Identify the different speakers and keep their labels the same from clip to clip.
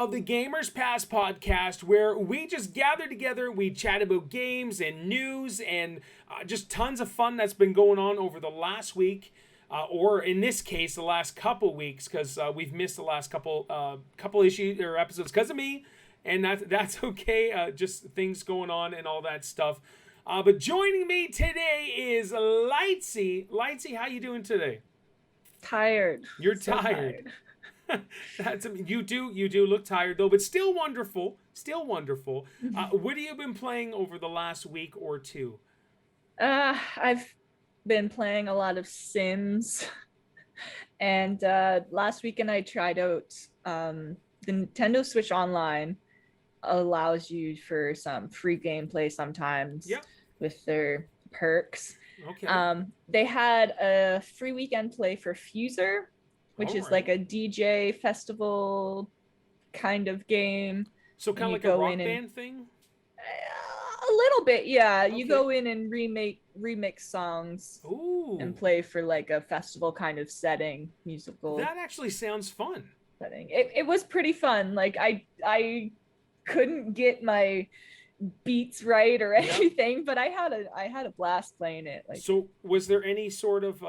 Speaker 1: of the Gamers Pass podcast, where we just gather together, we chat about games and news and just tons of fun that's been going on over the last week, or in this case, the last couple weeks, because we've missed the last couple issues or episodes because of me, and that's okay. Just things going on and all that stuff. But joining me today is Lightsy. Lightsy, how you doing today?
Speaker 2: Tired.
Speaker 1: You're tired. You do look tired though, but still wonderful. What have you been playing over the last week or two?
Speaker 2: I've been playing a lot of Sims, and last weekend I tried out the Nintendo Switch Online. Allows you for some free gameplay sometimes.
Speaker 1: Yep.
Speaker 2: With their perks.
Speaker 1: Okay.
Speaker 2: They had a free weekend play for Fuser, which is like a DJ festival kind of game.
Speaker 1: So kind of like a rock band thing?
Speaker 2: A little bit, yeah. Okay. You go in and remix songs.
Speaker 1: Ooh.
Speaker 2: And play for like a festival kind of setting, musical.
Speaker 1: That actually sounds fun.
Speaker 2: Setting. It was pretty fun. Like I couldn't get my beats right or anything, but I had a blast playing it. Like,
Speaker 1: so was there any sort of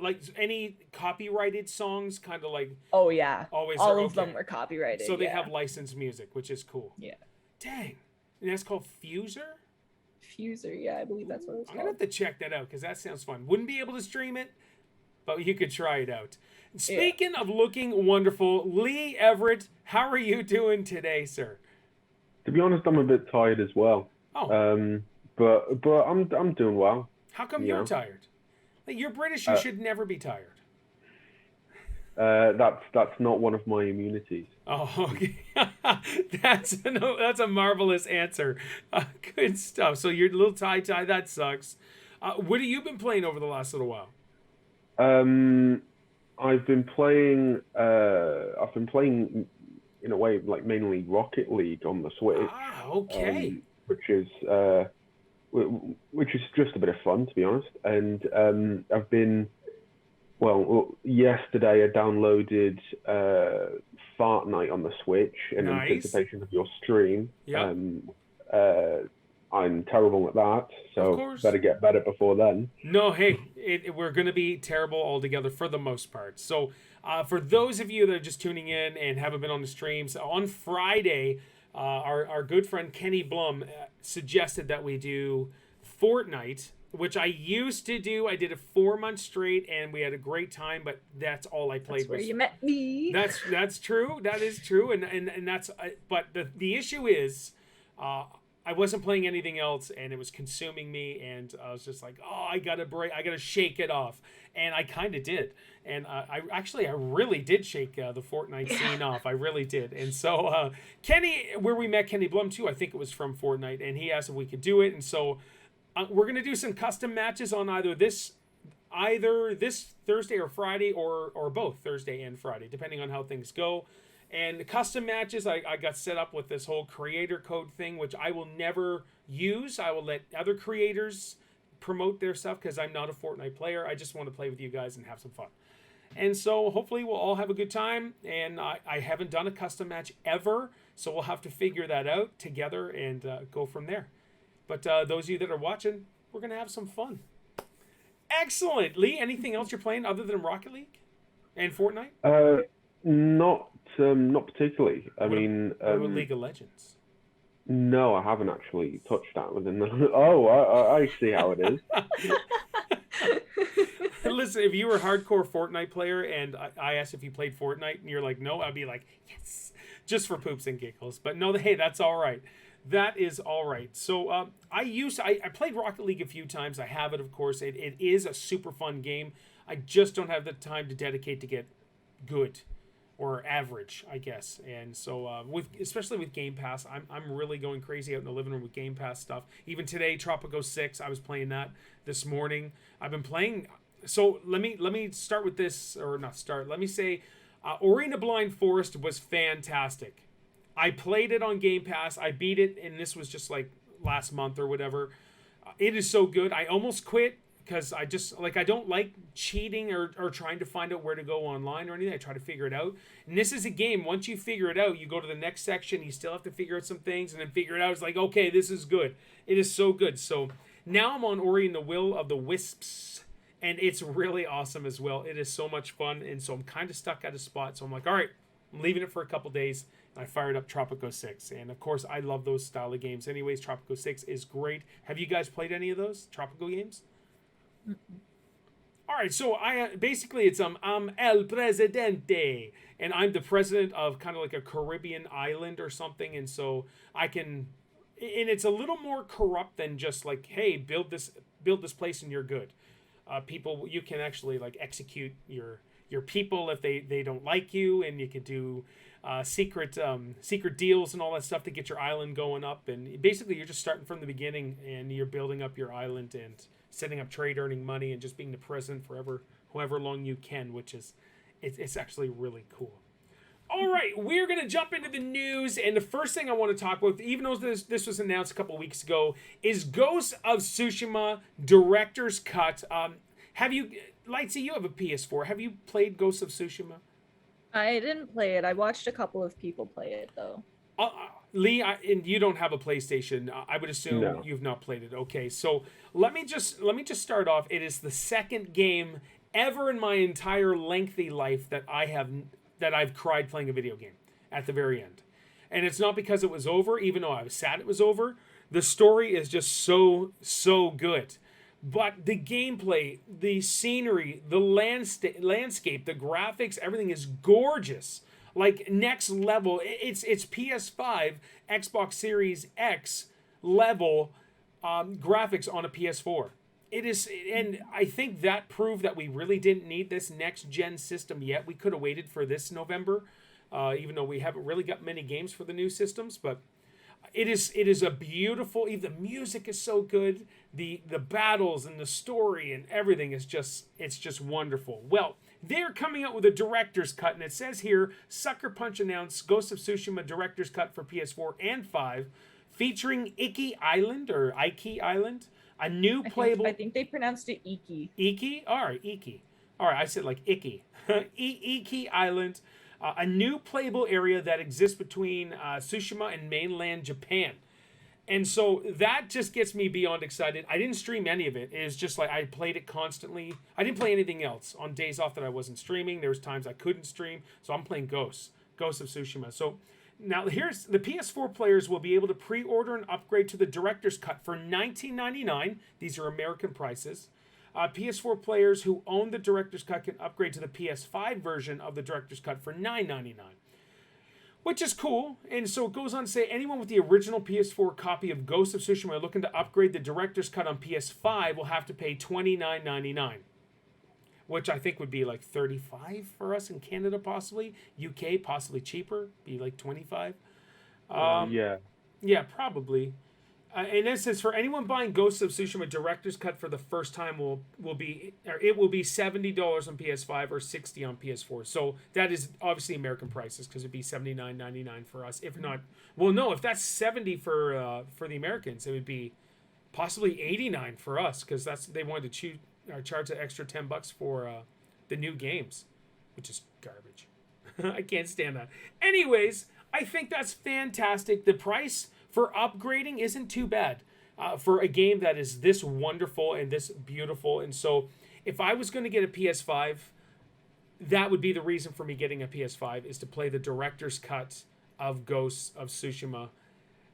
Speaker 1: like any copyrighted songs, kind of like?
Speaker 2: Oh yeah,
Speaker 1: always
Speaker 2: all of them were copyrighted.
Speaker 1: So they have licensed music, which is cool.
Speaker 2: Yeah.
Speaker 1: Dang, and that's called Fuser.
Speaker 2: Fuser, yeah, I believe that's what it's called.
Speaker 1: I'm gonna have to check that out because that sounds fun. Wouldn't be able to stream it, but you could try it out. Speaking of looking wonderful, Lee Everett, how are you doing today, sir?
Speaker 3: To be honest, I'm a bit tired as well.
Speaker 1: Oh.
Speaker 3: But I'm doing well.
Speaker 1: How come you're tired? Like, you're British. You should never be tired.
Speaker 3: That's not one of my immunities.
Speaker 1: Oh, okay. That's a marvelous answer. Good stuff. So you're a little tie. That sucks. What have you been playing over the last little while?
Speaker 3: I've been playing in a way like mainly Rocket League on the Switch.
Speaker 1: Ah, okay.
Speaker 3: Which is just a bit of fun, to be honest. And I've been yesterday I downloaded Fart Night on the Switch in anticipation of your stream.
Speaker 1: Yeah.
Speaker 3: I'm terrible at that, so better get better before then.
Speaker 1: No, hey, we're going to be terrible altogether for the most part. So for those of you that are just tuning in and haven't been on the streams, on Friday, our good friend Kenny Blum suggested that we do Fortnite, which I used to do. I did it 4 months straight, and we had a great time, but that's all I played.
Speaker 2: That's where you met me.
Speaker 1: That's true. That is true, and that's. But the issue is, I wasn't playing anything else, and it was consuming me, and I was just like, oh, I gotta shake it off, and I kind of did, and I really did shake the Fortnite scene off. I really did, and so Kenny, where we met Kenny Blum too, I think it was from Fortnite, and he asked if we could do it, and so we're gonna do some custom matches on either this Thursday or Friday, or both Thursday and Friday, depending on how things go. And the custom matches, I got set up with this whole creator code thing, which I will never use. I will let other creators promote their stuff because I'm not a Fortnite player. I just want to play with you guys and have some fun. And so hopefully we'll all have a good time. And I haven't done a custom match ever, so we'll have to figure that out together and go from there. But those of you that are watching, we're going to have some fun. Excellent. Lee, anything else you're playing other than Rocket League and Fortnite?
Speaker 3: Not particularly. I mean,
Speaker 1: League of Legends.
Speaker 3: No, I haven't actually touched that within the. Oh, I see how it is.
Speaker 1: Listen, if you were a hardcore Fortnite player and I asked if you played Fortnite and you're like, no, I'd be like, yes, just for poops and giggles. But no, hey, that's all right. That is all right. So I played Rocket League a few times. I have it, of course. It is a super fun game. I just don't have the time to dedicate to get good. Or average, I guess. And so especially with Game Pass, I'm really going crazy out in the living room with Game Pass stuff. Even today, Tropico 6, I was playing that this morning. I've been playing. So let me start with this, or not start. Let me say, Ori and the Blind Forest was fantastic. I played it on Game Pass. I beat it, and this was just like last month or whatever. It is so good. I almost quit because I just like I don't like cheating or trying to find out where to go online or anything. I try to figure it out. And this is a game. Once you figure it out, you go to the next section. You still have to figure out some things and then figure it out. It's like, okay, this is good. It is so good. So now I'm on Ori and the Will of the Wisps, and it's really awesome as well. It is so much fun, and so I'm kind of stuck at a spot. So I'm like, all right, I'm leaving it for a couple days. I fired up Tropico 6, and of course I love those style of games. Anyways, Tropico 6 is great. Have you guys played any of those Tropico games? Mm-mm. All right, so I basically it's I'm El Presidente, and I'm the president of kind of like a Caribbean island or something, and so I can, and it's a little more corrupt than just like, hey, build this place and you're good. People, you can actually like execute your people if they don't like you, and you can do secret deals and all that stuff to get your island going up. And basically you're just starting from the beginning and you're building up your island and setting up trade, earning money, and just being the president forever, however long you can, which is it's actually really cool. All right, we're going to jump into the news, and the first thing I want to talk about, even though this was announced a couple weeks ago, is Ghost of Tsushima Director's Cut. Have you, Lightsy, you have a PS4. Have you played Ghost of Tsushima?
Speaker 2: I didn't play it. I watched a couple of people play it, though.
Speaker 1: Lee, and you don't have a PlayStation. I would assume you've not played it. Okay, so let me just start off. It is the second game ever in my entire lengthy life that I've cried playing a video game at the very end. And it's not because it was over, even though I was sad it was over. The story is just so good. But the gameplay, the scenery, the landscape, the graphics, everything is gorgeous. Like next level. It's PS5, Xbox Series X level graphics on a PS4. It is, and I think that proved that we really didn't need this next gen system yet. We could have waited for this November, even though we haven't really got many games for the new systems. But it is a beautiful. The music is so good. The battles and the story and everything is just wonderful. Well, they're coming out with a director's cut, and it says here, Sucker Punch announced Ghost of Tsushima director's cut for PS4 and 5, featuring Iki Island or Iki Island. A new playable.
Speaker 2: I think they pronounced it Iki.
Speaker 1: Iki? All right, Iki. All right, I said like Iki. Iki Island. A new playable area that exists between Tsushima and mainland Japan. And so that just gets me beyond excited. I didn't stream any of it. It was just like I played it constantly. I didn't play anything else on days off that I wasn't streaming. There was times I couldn't stream. So I'm playing Ghost of Tsushima. So now here's the PS4 players will be able to pre-order and upgrade to the director's cut for $19.99. These are American prices. PS4 players who own the director's cut can upgrade to the PS5 version of the director's cut for $9.99, which is cool. And so it goes on to say anyone with the original PS4 copy of Ghost of Tsushima looking to upgrade the director's cut on PS5 will have to pay $29.99. Which I think would be like $35 for us in Canada, possibly. UK, possibly cheaper, be like $25. Yeah, probably. And it says for anyone buying Ghost of Tsushima Director's Cut for the first time it will be $70 on PS5 or $60 on PS4. So that is obviously American prices because it'd be $79.99 for us. If not, well, no, if that's $70 for the Americans, it would be possibly $89 for us because they wanted to charge an extra $10 for the new games, which is garbage. I can't stand that. Anyways, I think that's fantastic. The price for upgrading isn't too bad for a game that is this wonderful and this beautiful. And so if I was going to get a PS5, that would be the reason for me getting a PS5 is to play the director's cut of Ghosts of Tsushima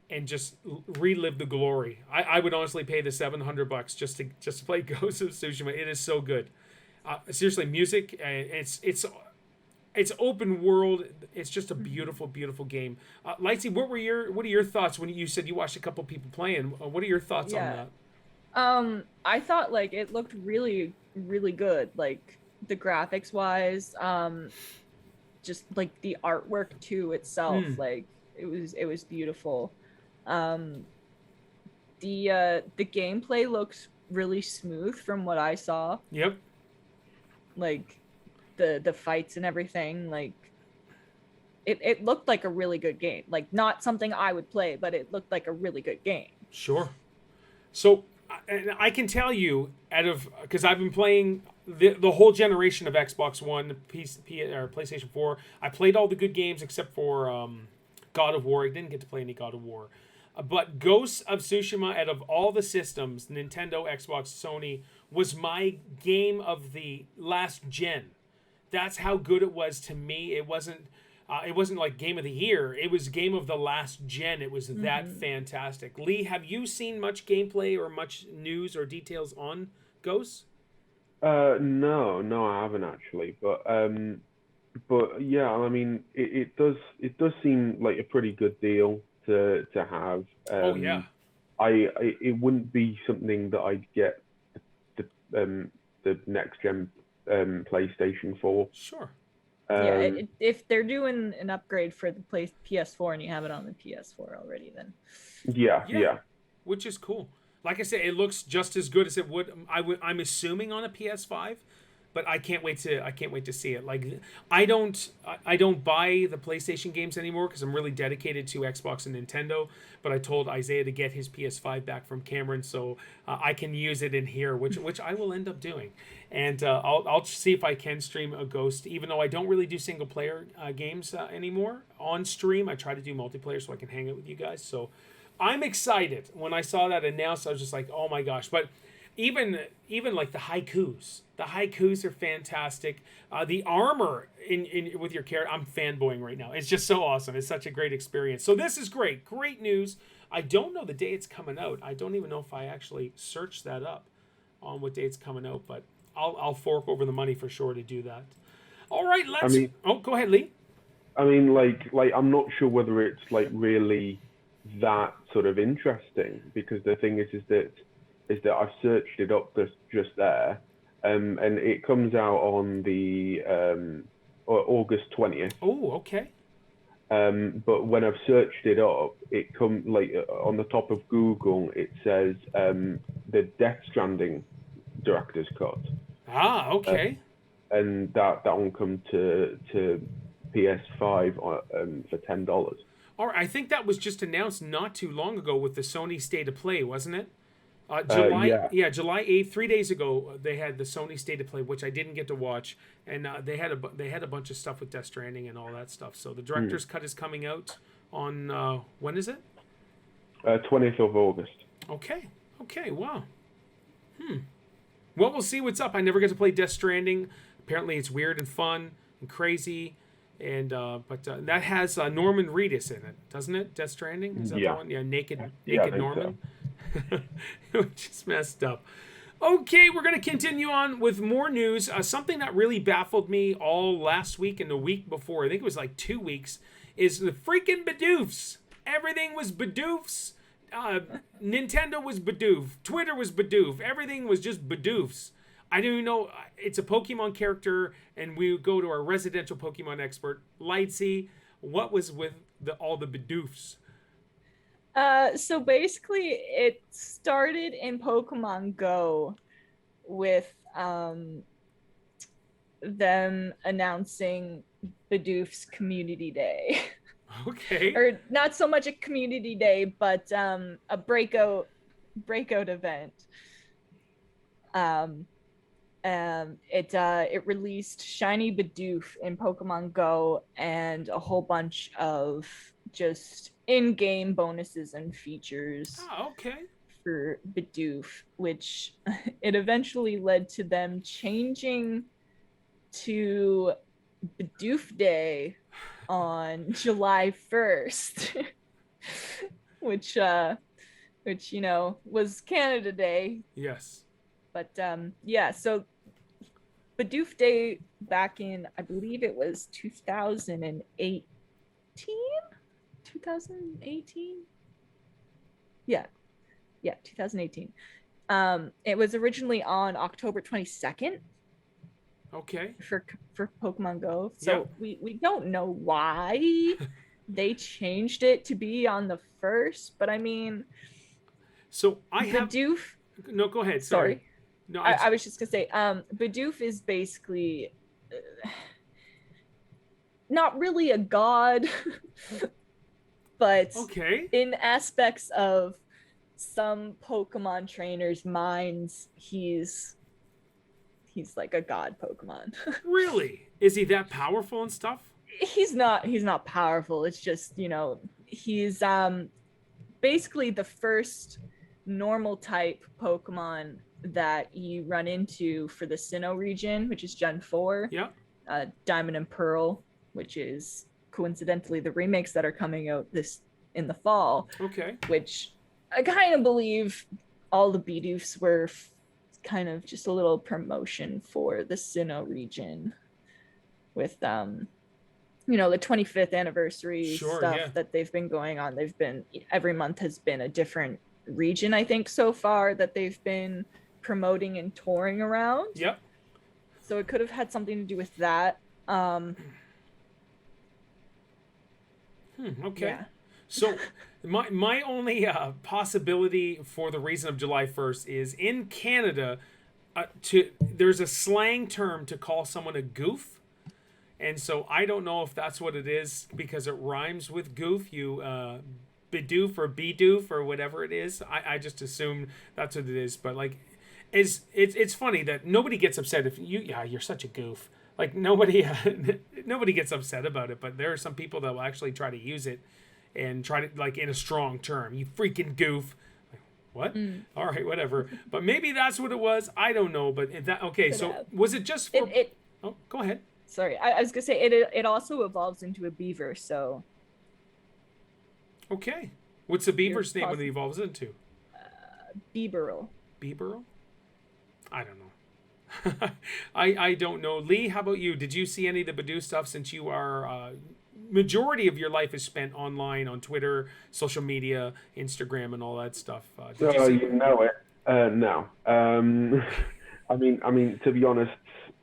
Speaker 1: and just relive the glory. I would honestly pay the $700 just to play Ghosts of Tsushima. It is so good. Seriously, music, it's open world. It's just a beautiful, beautiful game. Lightsy, what are your thoughts when you said you watched a couple people playing? What are your thoughts on that?
Speaker 2: I thought like it looked really, really good. Like the graphics wise, just like the artwork too itself. Like it was beautiful. The gameplay looks really smooth from what I saw.
Speaker 1: Yep.
Speaker 2: Like the fights and everything, like it looked like a really good game. Like not something I would play, but it looked like a really good game.
Speaker 1: Sure. So and I can tell you, because I've been playing the whole generation of Xbox One, or PlayStation 4. I played all the good games except for God of War. I didn't get to play any God of War. But Ghosts of Tsushima, out of all the systems, Nintendo, Xbox, Sony, was my game of the last gen. That's how good it was to me. It wasn't like game of the year. It was game of the last gen. It was that fantastic. Lee, have you seen much gameplay or much news or details on Ghosts?
Speaker 3: No, I haven't actually. But yeah, I mean, it does seem like a pretty good deal to have.
Speaker 1: Oh yeah.
Speaker 3: It wouldn't be something that I'd get the next gen PlayStation for.
Speaker 1: Sure.
Speaker 2: If they're doing an upgrade for the PS4 and you have it on the PS4 already, then
Speaker 3: yeah,
Speaker 1: which is cool. Like I said, it looks just as good as it would. I'm assuming on a PS5, but I can't wait to see it. Like I don't buy the PlayStation games anymore because I'm really dedicated to Xbox and Nintendo. But I told Isaiah to get his PS5 back from Cameron so I can use it in here, which I will end up doing. And I'll see if I can stream a Ghost, even though I don't really do single player games anymore on stream. I try to do multiplayer so I can hang out with you guys. So I'm excited. When I saw that announced, I was just like, oh my gosh. But even like the haikus are fantastic. The armor in with your character, I'm fanboying right now. It's just so awesome. It's such a great experience. So this is great news. I don't know the day it's coming out. I don't even know if I actually searched that up on what day it's coming out, but I'll fork over the money for sure to do that. All right, go ahead, Lee.
Speaker 3: I mean, like I'm not sure whether it's like really that sort of interesting, because the thing is that I've searched it up just there, and it comes out on the August 20th.
Speaker 1: Oh, okay.
Speaker 3: But when I've searched it up, it comes like on the top of Google. It says the Death Stranding director's cut.
Speaker 1: Ah, okay.
Speaker 3: And that one come to PS5 for $10.
Speaker 1: All right, I think that was just announced not too long ago with the Sony State of Play, wasn't it? July 8th, 3 days ago, they had the Sony State of Play, which I didn't get to watch, and they had a bunch of stuff with Death Stranding and all that stuff. So the director's cut is coming out on when is it?
Speaker 3: 20th of August.
Speaker 1: Okay, wow. Well, we'll see what's up. I never get to play Death Stranding. Apparently, it's weird and fun and crazy, and but that has Norman Reedus in it, doesn't it? Death Stranding, is that the one? Yeah, naked Norman. So. Which is messed up. Okay, we're going to continue on with more news. Something that really baffled me all last week and the week before, I think it was like 2 weeks, is the freaking Bidoofs. Everything was Bidoofs. Nintendo was Bidoof. Twitter was Bidoof. Everything was just Bidoofs. I don't even know. It's a Pokemon character, and we go to our residential Pokemon expert, Lightsy. What was with all the Bidoofs?
Speaker 2: So basically, it started in Pokemon Go with them announcing Bidoof's Community Day.
Speaker 1: Okay.
Speaker 2: Or not so much a community day, but a breakout event. It released Shiny Bidoof in Pokemon Go and a whole bunch of just in-game bonuses and features.
Speaker 1: Oh, okay.
Speaker 2: For Bidoof, which it eventually led to them changing to Bidoof Day on July 1st, which was Canada Day.
Speaker 1: Yes.
Speaker 2: But so Bidoof Day back in, I believe it was 2018. 2018? Yeah, 2018. It was originally on October 22nd.
Speaker 1: Okay.
Speaker 2: For Pokemon Go. So we don't know why they changed it to be on the 1st, but I mean,
Speaker 1: so I have
Speaker 2: Bidoof.
Speaker 1: No, go ahead. Sorry. No,
Speaker 2: I was just gonna say, Bidoof is basically not really a god, but
Speaker 1: okay,
Speaker 2: in aspects of some Pokemon trainers' minds, he's like a god Pokemon.
Speaker 1: Really? Is he that powerful and stuff?
Speaker 2: He's not powerful. It's just, he's basically the first normal type Pokemon that you run into for the Sinnoh region, which is Gen 4.
Speaker 1: Yeah.
Speaker 2: Diamond and Pearl, which is coincidentally the remakes that are coming out in the fall.
Speaker 1: Okay.
Speaker 2: Which I kind of believe all the Bidoofs were kind of just a little promotion for the Sinnoh region with the 25th anniversary stuff that they've been going on. Every month has been a different region, I think, so far that they've been promoting and touring around.
Speaker 1: Yep.
Speaker 2: So it could have had something to do with that.
Speaker 1: Okay.
Speaker 2: Yeah.
Speaker 1: So my only possibility for the reason of July 1st is in Canada, there's a slang term to call someone a goof. And so I don't know if that's what it is because it rhymes with goof. You Bidoof or Bidoof or whatever it is. I just assume that's what it is. But like, it's funny that nobody gets upset if you're such a goof. Like nobody gets upset about it. But there are some people that will actually try to use it and try to, like, in a strong term. You freaking goof. Like, what? All right, whatever. But maybe that's what it was. I don't know. But was it just for? Oh, go ahead.
Speaker 2: Sorry, I was gonna say it also evolves into a beaver, so.
Speaker 1: Okay. What's the beaver's name when it evolves into?
Speaker 2: Beeberl.
Speaker 1: Beeberl? I don't know. I don't know. Lee, how about you? Did you see any of the Bidoof stuff since you are majority of your life is spent online on Twitter, social media, Instagram, and all that stuff? Did you see
Speaker 3: it? No. I mean, to be honest,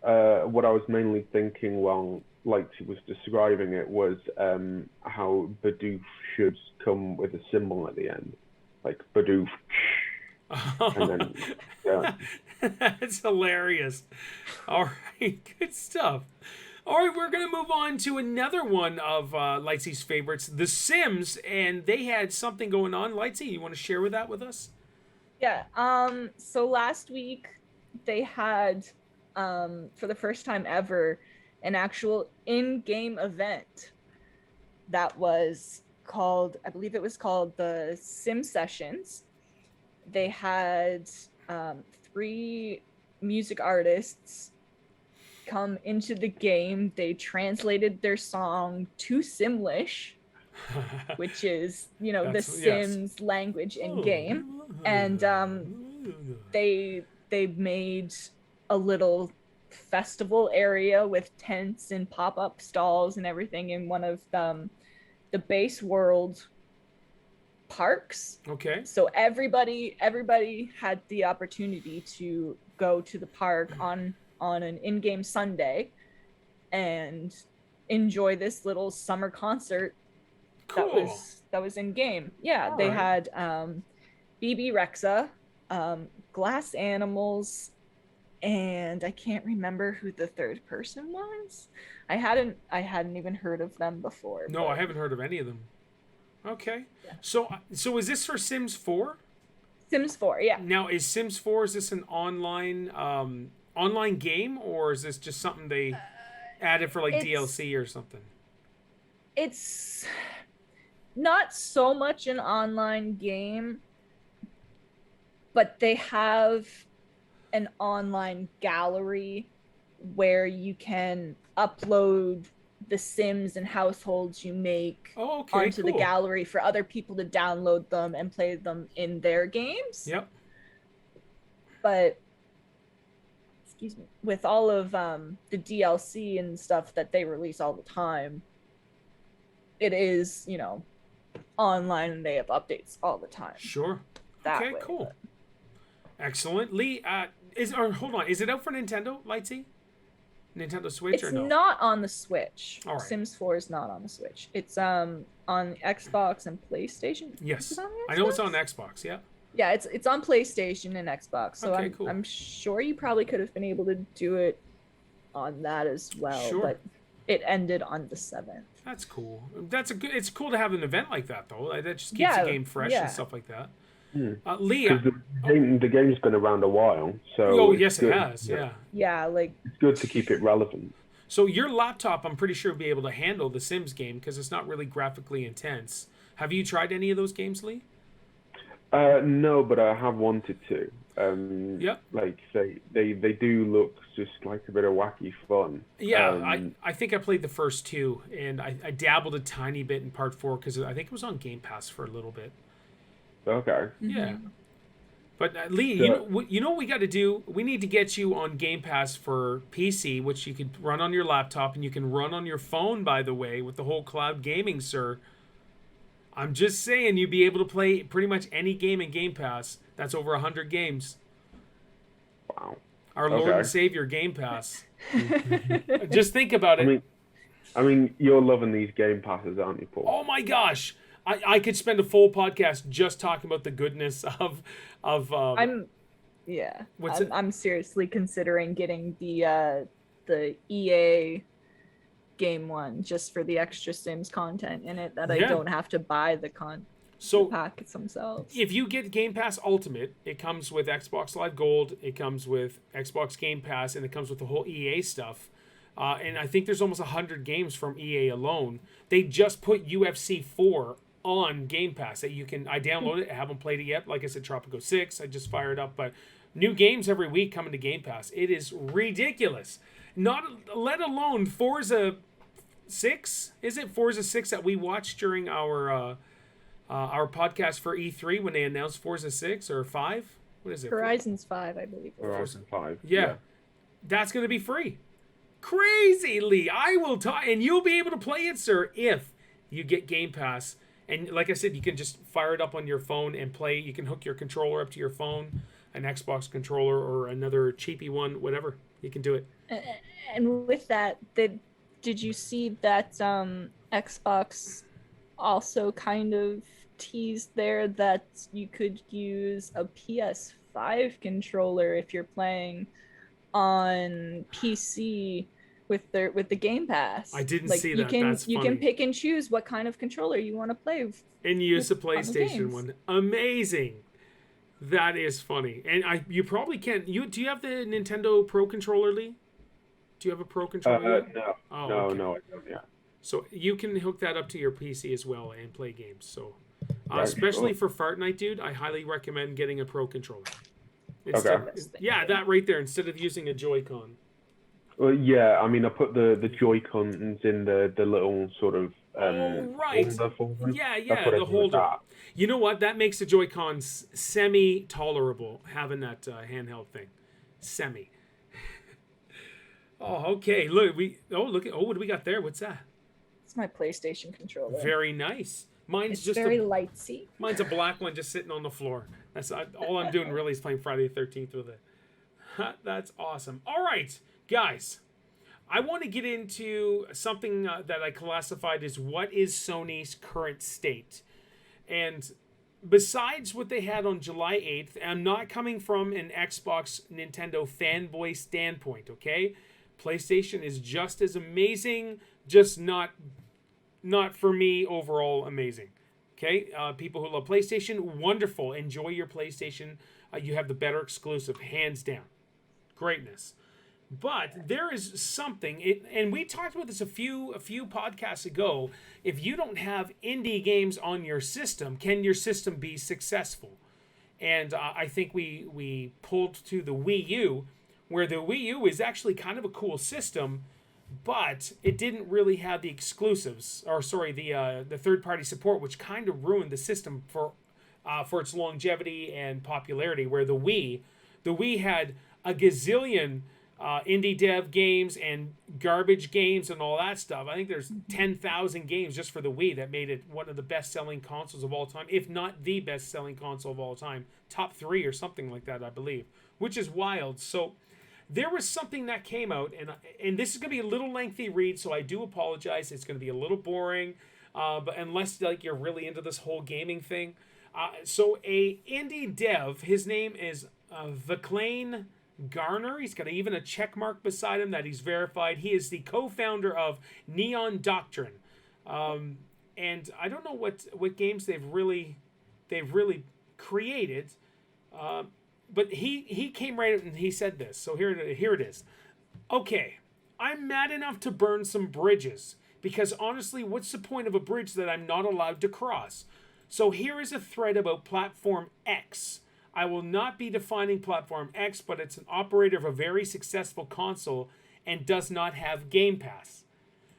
Speaker 3: what I was mainly thinking while Lightsy was describing it was how Bidoof should come with a symbol at the end, like Bidoof. And then, yeah.
Speaker 1: That's hilarious. All right, good stuff. All right, we're going to move on to another one of Lightsy's favorites, The Sims, and they had something going on. Lightsy, you want to share that with us?
Speaker 2: Yeah. So last week they had, for the first time ever, an actual in-game event that was called, I believe it was called the Sim Sessions. They had 3 music artists come into the game. They translated their song to Simlish, which is, the Sims language in game. And they made a little festival area with tents and pop-up stalls and everything in one of the base world parks.
Speaker 1: Okay.
Speaker 2: So everybody had the opportunity to go to the park on an in-game Sunday and enjoy this little summer concert.
Speaker 1: Cool.
Speaker 2: that was in game. Yeah, all they right. Had BB Rexa, Glass Animals, and I can't remember who the third person was. I hadn't even heard of them before.
Speaker 1: No, I haven't heard of any of them. Okay. Yeah. So is this for Sims 4?
Speaker 2: Sims 4, yeah.
Speaker 1: Now, is Sims 4, is this an online game, or is this just something they added for like DLC or something?
Speaker 2: It's not so much an online game, but they have an online gallery where you can upload the Sims and households you make onto the gallery for other people to download them and play them in their games.
Speaker 1: Yep.
Speaker 2: But with all of the DLC and stuff that they release all the time, it is, online and they have updates all the time.
Speaker 1: Sure. Okay, cool. Excellent. Lee, hold on. Is it out for Nintendo, Lightsy? Nintendo Switch or no?
Speaker 2: It's not on the Switch.
Speaker 1: All right.
Speaker 2: Sims 4 is not on the Switch. It's on Xbox and PlayStation.
Speaker 1: Yes. I know it's on Xbox, yeah.
Speaker 2: Yeah, it's on PlayStation and Xbox. So
Speaker 1: okay, cool.
Speaker 2: I'm sure you probably could have been able to do it on that as well.
Speaker 1: Sure.
Speaker 2: But it ended on the 7th.
Speaker 1: That's cool. It's cool to have an event like that though. That just keeps the game fresh and stuff like that. Lee.
Speaker 3: Because the game's been around a while, so
Speaker 1: Oh,
Speaker 3: it's
Speaker 1: yes, it
Speaker 3: good.
Speaker 1: has. Yeah.
Speaker 2: Yeah, like
Speaker 3: It's good to keep it relevant.
Speaker 1: So your laptop, I'm pretty sure, will be able to handle the Sims game because it's not really graphically intense. Have you tried any of those games, Lee?
Speaker 3: No, but I have wanted to.
Speaker 1: Yep.
Speaker 3: Like they do look just like a bit of wacky fun.
Speaker 1: Yeah, I think I played the first two, and I dabbled a tiny bit in part 4 because I think it was on Game Pass for a little bit.
Speaker 3: Okay.
Speaker 1: Yeah. But Lee,
Speaker 3: So-
Speaker 1: you know what we got to do? We need to get you on Game Pass for PC, which you could run on your laptop and you can run on your phone, by the way, with the whole cloud gaming, sir. I'm just saying you'd be able to play pretty much any game in Game Pass. That's over 100 games.
Speaker 3: Wow.
Speaker 1: Our Lord
Speaker 3: Okay.
Speaker 1: and Savior Game Pass. Just think about it.
Speaker 3: I mean, you're loving these Game Passes, aren't you, Paul?
Speaker 1: Oh my gosh. I could spend a full podcast just talking about the goodness of
Speaker 2: I'm seriously considering getting the EA game one just for the extra Sims content in it that I don't have to buy the packets themselves.
Speaker 1: If you get Game Pass Ultimate, it comes with Xbox Live Gold, it comes with Xbox Game Pass, and it comes with the whole EA stuff. And I think there's almost 100 games from EA alone. They just put UFC 4 on Game Pass that you can. I downloaded it. I haven't played it yet. Like I said, Tropico 6. I just fired up, but new games every week coming to Game Pass. It is ridiculous. Not let alone Forza 6. Is it Forza 6 that we watched during our podcast for E3 when they announced Forza 6 or 5? What is it?
Speaker 2: Horizon's 5, I believe.
Speaker 3: Horizon 5.
Speaker 1: Yeah. That's going to be free. Crazy, Lee. I will talk, and you'll be able to play it, sir, if you get Game Pass. And like I said, you can just fire it up on your phone and play. You can hook your controller up to your phone, an Xbox controller or another cheapy one, whatever. You can do it.
Speaker 2: And with that, did you see that Xbox also kind of teased there that you could use a PS5 controller if you're playing on PC with the Game Pass?
Speaker 1: I didn't
Speaker 2: like,
Speaker 1: see
Speaker 2: you
Speaker 1: that.
Speaker 2: Can,
Speaker 1: That's
Speaker 2: you
Speaker 1: funny.
Speaker 2: can pick and choose what kind of controller you want to play with.
Speaker 1: And use the
Speaker 2: on the
Speaker 1: PlayStation
Speaker 2: games.
Speaker 1: one. Amazing. That is funny. And you probably can't. Do you have the Nintendo Pro controller, Lee? Do you have a Pro controller?
Speaker 3: No.
Speaker 1: Oh,
Speaker 3: no,
Speaker 1: okay.
Speaker 3: no, I don't. Yeah.
Speaker 1: So you can hook that up to your PC as well and play games. So,
Speaker 3: Right,
Speaker 1: especially
Speaker 3: cool.
Speaker 1: for Fart Night, dude, I highly recommend getting a Pro controller.
Speaker 3: Okay.
Speaker 1: Yeah, that right there instead of using a Joy-Con.
Speaker 3: Well, yeah. I mean, I put the Joy-Cons in the little sort of
Speaker 1: right.
Speaker 3: holder for them.
Speaker 1: Yeah,
Speaker 3: That's what I
Speaker 1: the
Speaker 3: do with
Speaker 1: holder.
Speaker 3: that.
Speaker 1: You know what? That makes the Joy-Cons semi-tolerable, having that handheld thing. Semi. Oh, okay. Look, what do we got there? What's that?
Speaker 2: It's my PlayStation controller.
Speaker 1: Very nice. Mine's
Speaker 2: It's
Speaker 1: just
Speaker 2: very lightsy.
Speaker 1: Mine's a black one just sitting on the floor. That's all I'm doing really is playing Friday the 13th with it. That's awesome. All right, guys. I want to get into something that I classified as what is Sony's current state. And besides what they had on July 8th, I'm not coming from an Xbox Nintendo fanboy standpoint, okay? PlayStation is just as amazing, just not for me overall amazing. Okay, people who love PlayStation, wonderful. Enjoy your PlayStation. You have the better exclusive, hands down. Greatness. But there is something, and we talked about this a few podcasts ago. If you don't have indie games on your system, can your system be successful? And I think we pulled to the Wii U, where the Wii U is actually kind of a cool system, but it didn't really have the exclusives, the third-party support, which kind of ruined the system for its longevity and popularity. Where the Wii had a gazillion indie dev games and garbage games and all that stuff. I think there's 10,000 games just for the Wii that made it one of the best-selling consoles of all time, if not the best-selling console of all time, top 3 or something like that, I believe, which is wild. So there was something that came out, and this is going to be a little lengthy read, so I do apologize. It's going to be a little boring, but unless you're really into this whole gaming thing. So a indie dev, his name is Vaclain Garner. He's got even a check mark beside him that he's verified. He is the co-founder of Neon Doctrine, and I don't know what games they've really created. But he came right out and he said this. So here it is. Okay, I'm mad enough to burn some bridges because honestly, what's the point of a bridge that I'm not allowed to cross? So here is a thread about Platform X. I will not be defining Platform X, but it's an operator of a very successful console and does not have Game Pass.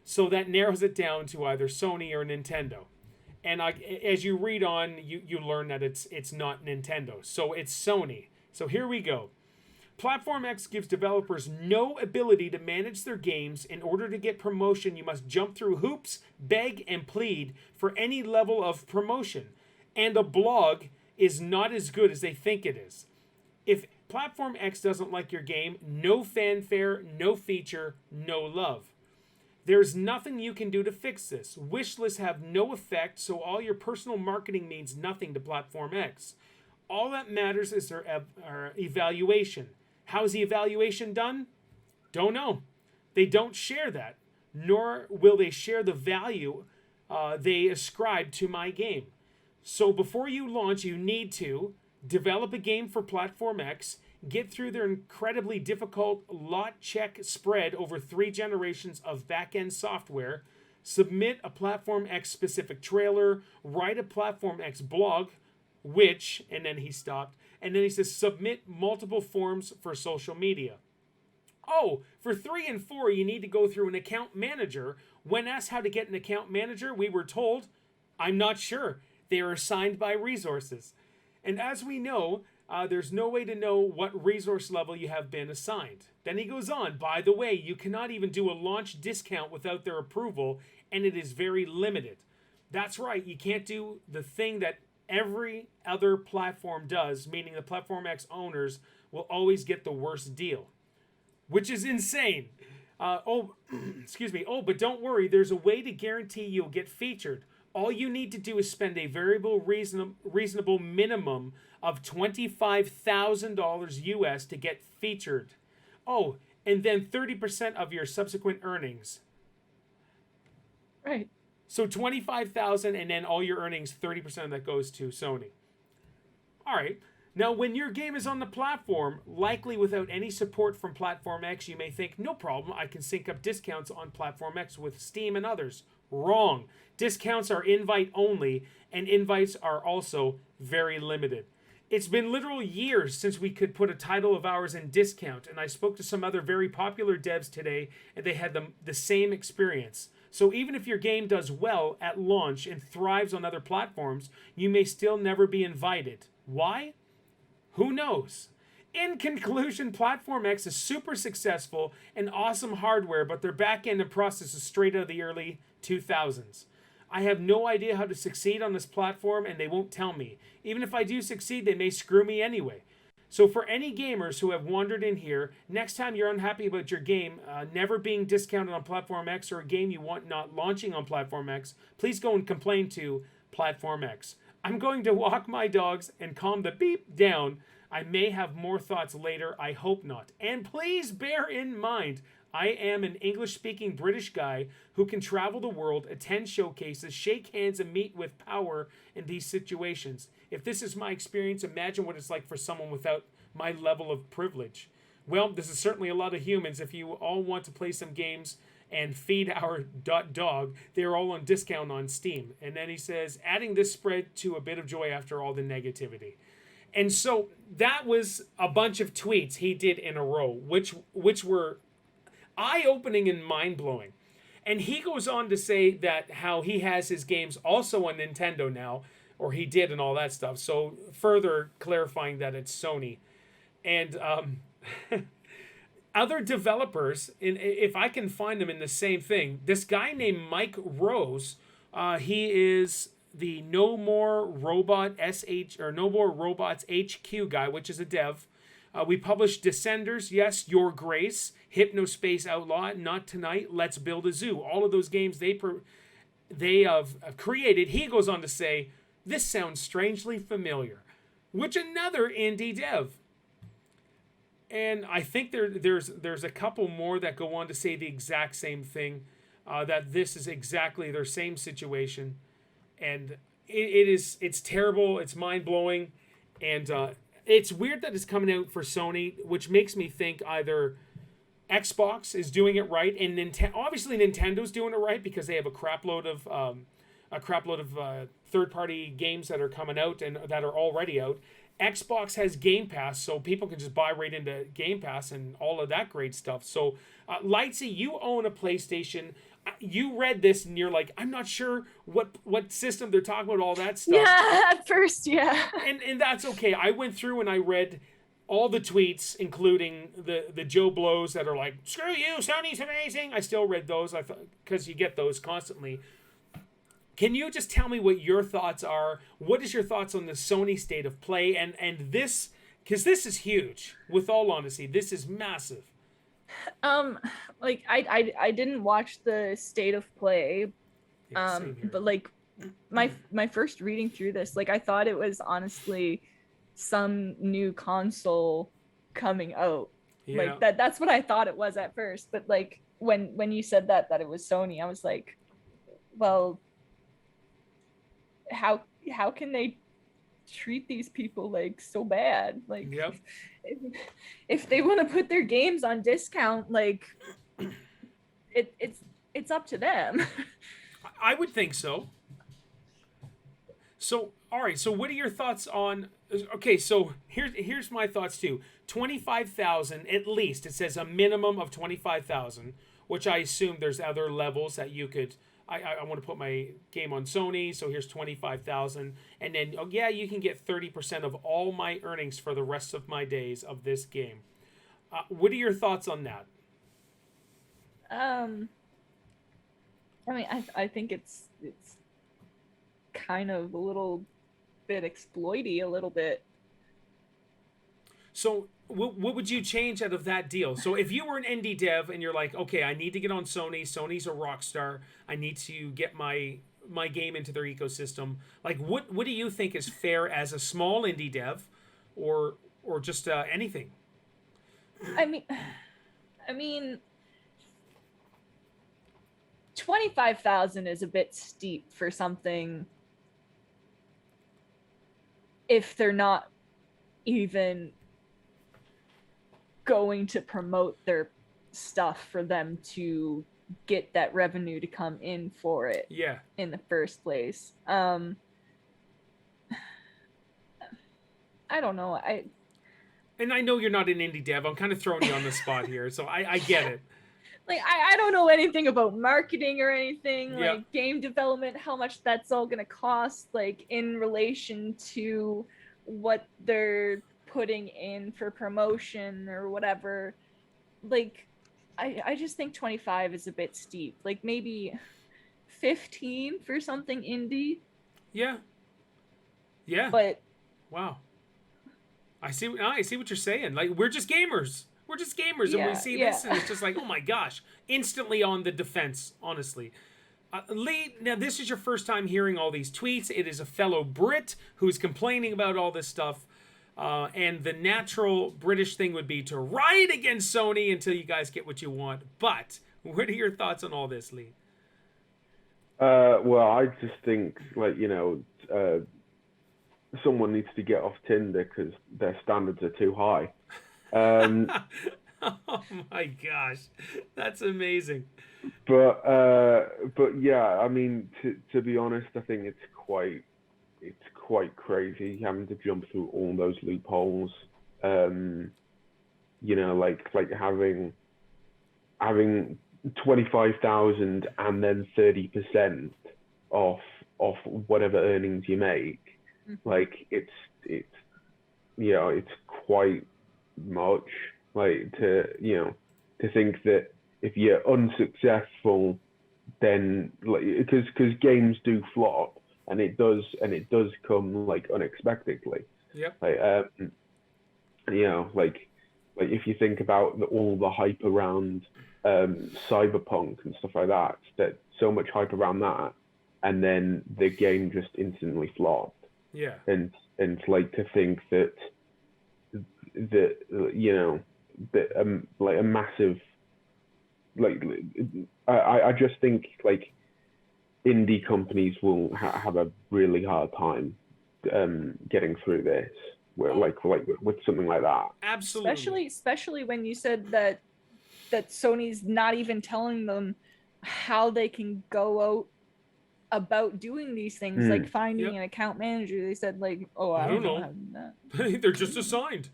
Speaker 1: So that narrows it down to either Sony or Nintendo. And as you read on, you learn that it's not Nintendo. So it's Sony. So here we go. Platform X gives developers no ability to manage their games. In order to get promotion, you must jump through hoops, beg, and plead for any level of promotion. And a blog is not as good as they think it is. If Platform X doesn't like your game, no fanfare, no feature, no love. There's nothing you can do to fix this. Wish lists have no effect, so all your personal marketing means nothing to Platform X. All that matters is their evaluation. How's the evaluation done? Don't know. They don't share that, nor will they share the value they ascribe to my game. So before you launch, you need to develop a game for Platform X, get through their incredibly difficult lot check spread over 3 generations of back-end software, submit a Platform X specific trailer, write a Platform X blog, which, and then he stopped, and then he says submit multiple forms for social media. Oh, for 3 and 4, you need to go through an account manager. When asked how to get an account manager, we were told, I'm not sure. They are assigned by resources. And as we know, there's no way to know what resource level you have been assigned. Then he goes on, by the way, you cannot even do a launch discount without their approval, and it is very limited. That's right, you can't do the thing that every other platform does, meaning the Platform X owners will always get the worst deal, which is insane. Excuse me. Oh, but don't worry, there's a way to guarantee you'll get featured. All you need to do is spend a variable reasonable minimum of $25,000 US to get featured. Oh, and then 30% of your subsequent earnings.
Speaker 2: Right.
Speaker 1: So $25,000 and then all your earnings, 30% of that goes to Sony. All right. Now, when your game is on the platform, likely without any support from Platform X, you may think, no problem, I can sync up discounts on Platform X with Steam and others. Wrong. Discounts are invite only, and invites are also very limited. It's been literal years since we could put a title of ours in discount, and I spoke to some other very popular devs today, and they had the same experience. So even if your game does well at launch and thrives on other platforms, you may still never be invited. Why? Who knows? In conclusion, Platform X is super successful and awesome hardware, but their back-end and process is straight out of the early 2000s. I have no idea how to succeed on this platform, and they won't tell me. Even if I do succeed, they may screw me anyway. So for any gamers who have wandered in here, next time you're unhappy about your game never being discounted on Platform X or a game you want not launching on Platform X, please go and complain to Platform X. I'm going to walk my dogs and calm the beep down. I may have more thoughts later. I hope not. And please bear in mind, I am an English-speaking British guy who can travel the world, attend showcases, shake hands, and meet with power in these situations. If this is my experience, imagine what it's like for someone without my level of privilege. Well, this is certainly a lot of humans. If you all want to play some games and feed our dog, they're all on discount on Steam. And then he says, adding this spread to a bit of joy after all the negativity. And so that was a bunch of tweets he did in a row, which were eye-opening and mind-blowing. And he goes on to say that how he has his games also on Nintendo now, or he did and all that stuff. So further clarifying that it's Sony. And other developers, if I can find them in the same thing, this guy named Mike Rose, he is the No More Robots HQ guy, which is a dev. We published Descenders, yes, Your Grace, Hypnospace Outlaw, Not Tonight, Let's Build a Zoo. All of those games they have created. He goes on to say, this sounds strangely familiar, which another indie dev. And I think there's a couple more that go on to say the exact same thing, that this is exactly their same situation. And it's terrible, it's mind-blowing. And it's weird that it's coming out for Sony, which makes me think either Xbox is doing it right, and obviously Nintendo's doing it right because they have a crap load of third-party games that are coming out and that are already out. Xbox has Game Pass, so people can just buy right into Game Pass and all of that great stuff. So, Lightsy, you own a PlayStation. You read this and you're like, I'm not sure what system they're talking about, all that stuff.
Speaker 2: Yeah, at first, yeah.
Speaker 1: And that's okay. I went through and I read all the tweets, including the Joe Blows that are like, screw you, Sony's amazing. I still read those, I thought, because you get those constantly. Can you just tell me what your thoughts are? What is your thoughts on the Sony state of play? And this, because this is huge, with all honesty. This is massive.
Speaker 2: Like I didn't watch the state of play, but like my first reading through this, like I thought it was honestly some new console coming out. Yeah. Like that's what I thought it was at first. But like when you said that it was Sony, I was like, well, how can they treat these people like so bad? Like,
Speaker 1: yep.
Speaker 2: if they want to put their games on discount, like it's up to them.
Speaker 1: I would think so. So all right, so what are your thoughts on, okay, so here's my thoughts too. 25,000 at least. It says a minimum of 25,000, which I assume there's other levels that you could, I want to put my game on Sony, so here's 25,000, and then you can get 30% of all my earnings for the rest of my days of this game. What are your thoughts on that?
Speaker 2: I mean, I think it's kind of a little bit exploity, a little bit.
Speaker 1: So what would you change out of that deal? So if you were an indie dev and you're like, okay, I need to get on Sony. Sony's a rock star. I need to get my game into their ecosystem. Like, what do you think is fair as a small indie dev, or just anything?
Speaker 2: I mean, 25,000 is a bit steep for something if they're not even going to promote their stuff for them to get that revenue to come in for it.
Speaker 1: Yeah.
Speaker 2: In the first place. I don't know.
Speaker 1: And I know you're not an indie dev. I'm kind of throwing you on the spot here, so I get it.
Speaker 2: Like, I don't know anything about marketing or anything, like game development, how much that's all going to cost, like in relation to what they're putting in for promotion or whatever. Like, I just think 25 is a bit steep. Like maybe 15 for something indie.
Speaker 1: Yeah. Yeah.
Speaker 2: But
Speaker 1: wow. I see what you're saying. Like, we're just gamers. And we see this and it's just like, oh my gosh, instantly on the defense, honestly. Lee, now this is your first time hearing all these tweets. It is a fellow Brit who's complaining about all this stuff. And the natural British thing would be to riot against Sony until you guys get what you want. But what are your thoughts on all this, Lee?
Speaker 3: Well, I just think, like, someone needs to get off Tinder because their standards are too high.
Speaker 1: Oh my gosh, that's amazing.
Speaker 3: But yeah, I mean, to be honest, I think it's quite crazy having to jump through all those loopholes. Like having 25,000 and then 30% off whatever earnings you make. Mm-hmm. Like it's quite much. Like to think that if you're unsuccessful, then like because games do flop and it does come like unexpectedly.
Speaker 1: Yeah.
Speaker 3: Like if you think about all the hype around Cyberpunk and stuff like that so much hype around that, and then the game just instantly flopped.
Speaker 1: Yeah.
Speaker 3: And like to think that like a massive, like I just think like indie companies will have a really hard time getting through this. with something like that.
Speaker 1: Absolutely.
Speaker 2: Especially when you said that Sony's not even telling them how they can go out about doing these things, like finding an account manager. They said like, oh, I don't know how that.
Speaker 1: They're just assigned.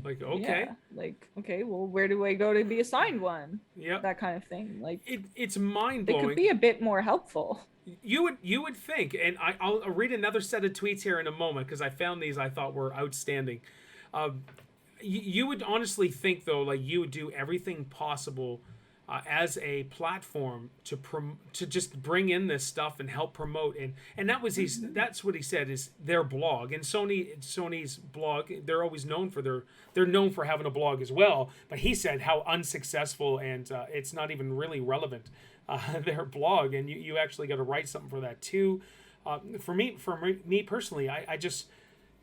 Speaker 1: Like, okay.
Speaker 2: Yeah, like, okay, well, where do I go to be assigned one?
Speaker 1: Yeah.
Speaker 2: That kind of thing. Like,
Speaker 1: it's mind blowing.
Speaker 2: It could be a bit more helpful.
Speaker 1: You would think, and I'll read another set of tweets here in a moment because I found these I thought were outstanding. You would honestly think though, like you would do everything possible as a platform to just bring in this stuff and help promote, and that's what he said is their blog. And Sony's blog, they're always known for they're known for having a blog as well, but he said how unsuccessful and it's not even really relevant, their blog, and you actually got to write something for that too. For me personally, I just,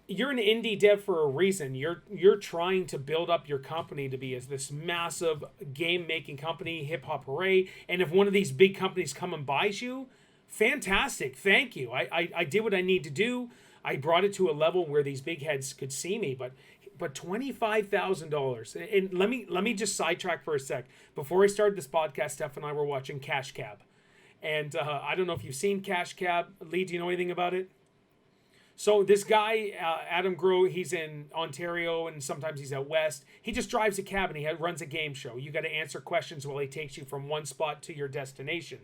Speaker 1: you're an indie dev for a reason. You're trying to build up your company to be as this massive game making company, hip hop hooray. And if one of these big companies come and buys you, fantastic, thank you. I did what I need to do. I brought it to a level where these big heads could see me, but $25,000. And let me just sidetrack for a sec. Before I started this podcast, Steph and I were watching Cash Cab, and I don't know if you've seen Cash Cab. Lee, do you know anything about it? So this guy, Adam Groh, he's in Ontario and sometimes he's out west. He just drives a cab and he runs a game show. You got to answer questions while he takes you from one spot to your destination.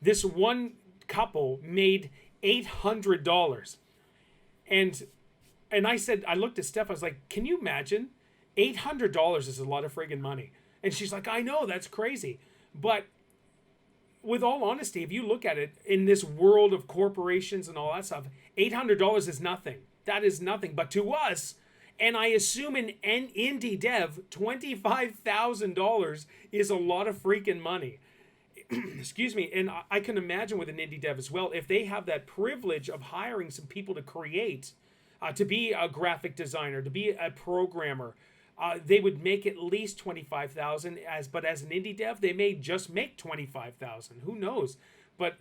Speaker 1: This one couple made $800. And I looked at Steph, I was like, can you imagine? $800 is a lot of friggin' money. And she's like, I know, that's crazy. But with all honesty, if you look at it in this world of corporations and all that stuff, $800 is nothing. That is nothing. But to us, and I assume an indie dev, $25,000 is a lot of freaking money. Excuse me. And I can imagine with an indie dev as well, if they have that privilege of hiring some people to create, to be a graphic designer, to be a programmer, they would make at least $25,000. But as an indie dev, they may just make $25,000. Who knows? But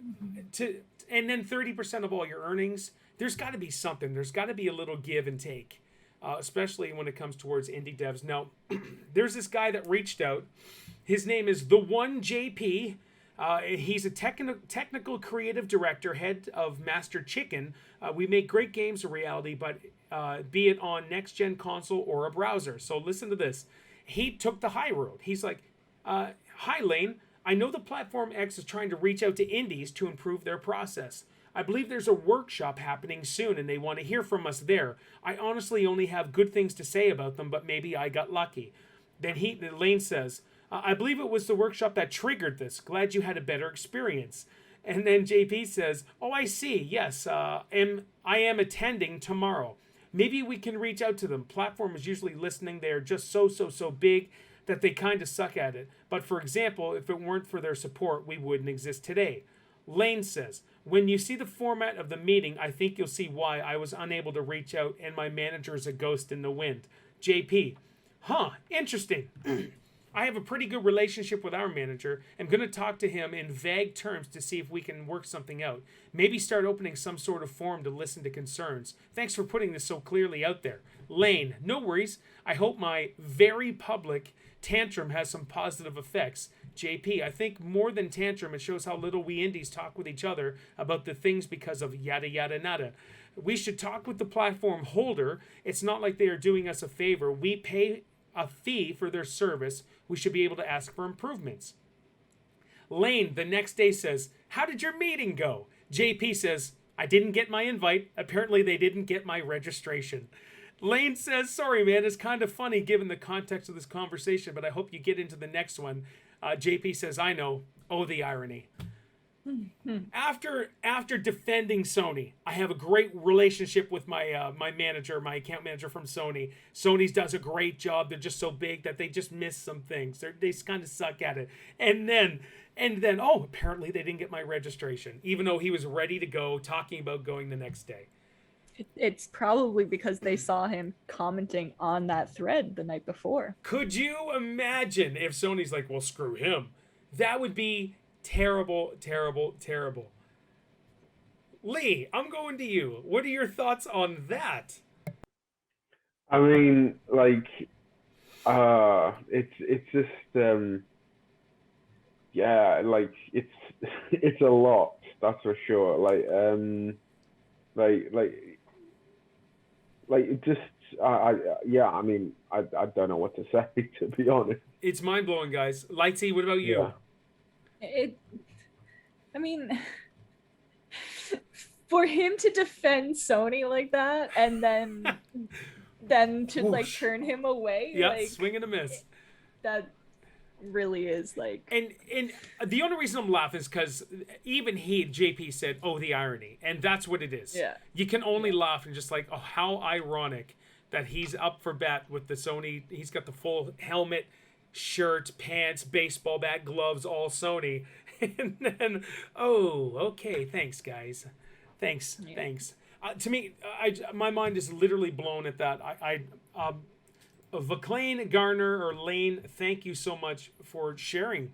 Speaker 1: and then 30% of all your earnings, there's got to be something. There's got to be a little give and take, especially when it comes towards indie devs. Now, there's this guy that reached out. His name is The One JP. He's a technical creative director, head of Master Chicken. We make great games a reality, but be it on next-gen console or a browser. So listen to this. He took the high road. He's like, hi, Lane. I know the Platform X is trying to reach out to indies to improve their process. I believe there's a workshop happening soon and they want to hear from us there. I honestly only have good things to say about them, but maybe I got lucky. Then Lane says, I believe it was the workshop that triggered this. Glad you had a better experience. And then JP says, oh, I see. Yes, I am attending tomorrow. Maybe we can reach out to them. Platform is usually listening. They're just so big that they kind of suck at it. But for example, if it weren't for their support, we wouldn't exist today. Lane says, when you see the format of the meeting, I think you'll see why I was unable to reach out and my manager is a ghost in the wind. JP, interesting. I have a pretty good relationship with our manager. I'm going to talk to him in vague terms to see if we can work something out. Maybe start opening some sort of forum to listen to concerns. Thanks for putting this so clearly out there. Lane, no worries. I hope my very public tantrum has some positive effects. JP, I think more than tantrum, it shows how little we indies talk with each other about the things because of yada yada nada. We should talk with the platform holder. It's not like they are doing us a favor. We pay a fee for their service. We should be able to ask for improvements. Lane the next day says, how did your meeting go? JP says, I didn't get my invite. Apparently they didn't get my registration. Lane says, sorry, man, it's kind of funny given the context of this conversation, but I hope you get into the next one. JP says, I know. Oh, the irony. After defending Sony, I have a great relationship with my my manager, my account manager from Sony. Sony's does a great job. They're just so big that they just miss some things. They kind of suck at it. And then, oh, apparently they didn't get my registration, even though he was ready to go, talking about going the next day.
Speaker 2: It's probably because they saw him commenting on that thread the night before.
Speaker 1: Could you imagine if Sony's like, well, screw him? That would be terrible, terrible, terrible. Lee, I'm going to you. What are your thoughts on that?
Speaker 3: I mean, like, it's just, yeah, like it's a lot. That's for sure. Like, like, like it just, yeah. I mean, I don't know what to say to be honest.
Speaker 1: It's mind blowing, guys. Lightsy, what about
Speaker 3: Yeah.
Speaker 1: you?
Speaker 2: It. I mean, for him to defend Sony like that, and then to like
Speaker 1: Whoosh.
Speaker 2: turn him away,
Speaker 1: Yeah,
Speaker 2: like
Speaker 1: swing and a miss.
Speaker 2: that really is like.
Speaker 1: And the only reason I'm laughing is because even JP said, "Oh, the irony," and that's what it is.
Speaker 2: Yeah.
Speaker 1: You can only laugh and just like, oh, how ironic that he's up for bat with the Sony. He's got the full helmet, shirt, pants, baseball bat, gloves, all Sony, and then, oh, okay, thanks, guys, thanks. To me, my mind is literally blown at that. Vaclain, Garner, or Lane, thank you so much for sharing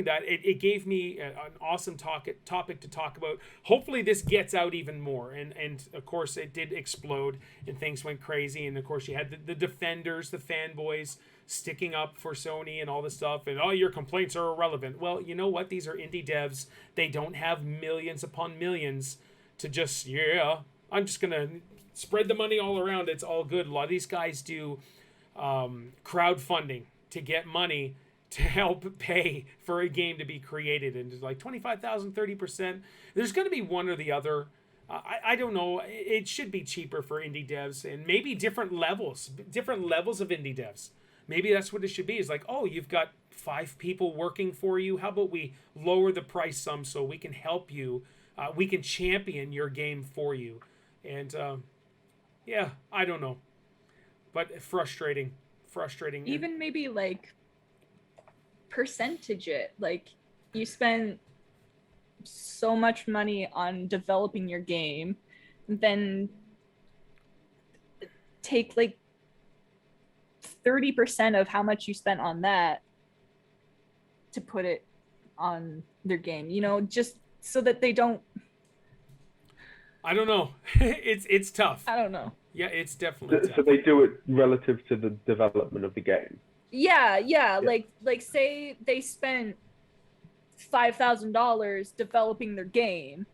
Speaker 1: that. It gave me an awesome topic to talk about. Hopefully this gets out even more. And of course it did explode and things went crazy. And of course you had the defenders, the fanboys sticking up for Sony and all this stuff. And, oh, your complaints are irrelevant. Well, you know what? These are indie devs. They don't have millions upon millions to just, I'm just going to spread the money all around. It's all good. A lot of these guys do crowdfunding to get money to help pay for a game to be created, and it's like 25,000, 30%. There's going to be one or the other. I don't know. It should be cheaper for indie devs, and maybe different levels of indie devs. Maybe that's what it should be. It's like, oh, you've got 5 people working for you. How about we lower the price some so we can help you? We can champion your game for you. And yeah, I don't know. But frustrating.
Speaker 2: Even maybe like percentage it. Like you spend so much money on developing your game, then take like 30% of how much you spent on that to put it on their game, just so that they don't.
Speaker 1: I don't know. It's tough.
Speaker 2: I don't know.
Speaker 1: Yeah, it's definitely
Speaker 3: So
Speaker 1: tough.
Speaker 3: they do it relative to the development of the game.
Speaker 2: Yeah. Like say they spent $5,000 developing their game,